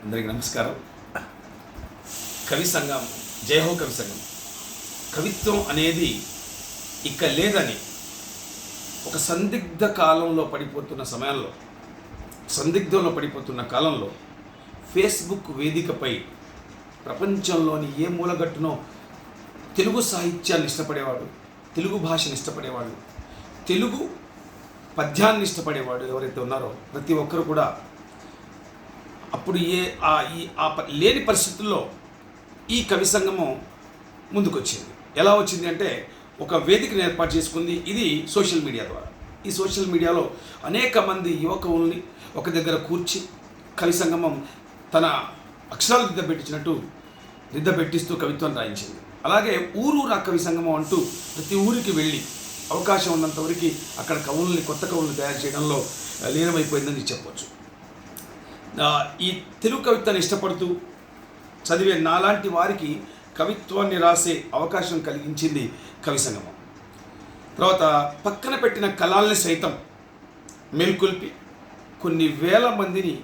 అందరికీ నమస్కారం. కవి సంఘం, జయహో కవి సంఘం. కవిత్వం అనేది ఇక లేదని ఒక సందిగ్ధంలో పడిపోతున్న కాలంలో ఫేస్బుక్ వేదికపై ప్రపంచంలోని ఏ మూలగట్టునో తెలుగు సాహిత్యాన్ని ఇష్టపడేవాడు, తెలుగు భాషను ఇష్టపడేవాడు, తెలుగు పద్యాన్ని ఇష్టపడేవాడు ఎవరైతే ఉన్నారో ప్రతి ఒక్కరు కూడా అప్పుడు లేని పరిస్థితుల్లో ఈ కవి సంఘము ముందుకొచ్చింది. ఎలా వచ్చింది అంటే ఒక వేదికను ఏర్పాటు చేసుకుంది. ఇది సోషల్ మీడియా ద్వారా. ఈ సోషల్ మీడియాలో అనేక మంది యువకుల్ని ఒక దగ్గర కూర్చి కవి సంగమం తన అక్షరాలు దిద్దబెట్టిస్తూ కవిత్వాన్ని రాయించింది. అలాగే ఊరూరా కవి సంగమం అంటూ ప్రతి ఊరికి వెళ్ళి అవకాశం ఉన్నంత వరకు అక్కడ కొత్త కవుల్ని తయారు చేయడంలో లీనమైపోయిందని చెప్పవచ్చు. ఈ తెలుగు కవిత్వాన్ని ఇష్టపడుతూ చదివే నాలాంటి వారికి కవిత్వాన్ని రాసే అవకాశం కలిగించింది కవి సంగమం. తర్వాత పక్కన పెట్టిన కళల్ని సైతం మేల్కొల్పి కొన్ని వేల మందిని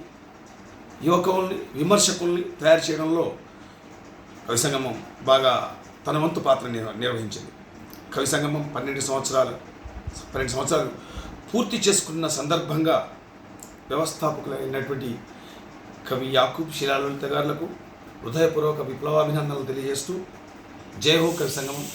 యువకుల్ని, విమర్శకుల్ని తయారు చేయడంలో కవి సంగమం బాగా తన వంతు పాత్ర నిర్వహించింది. కవి సంగమం 12 సంవత్సరాలు పూర్తి చేసుకున్న సందర్భంగా వ్యవస్థాపకులైనటువంటి కవి యాకూబ్ శిలాలలిత గారులకు హృదయపూర్వక విప్లవాభినందనలు తెలియజేస్తూ జై హో కవి సంగమం.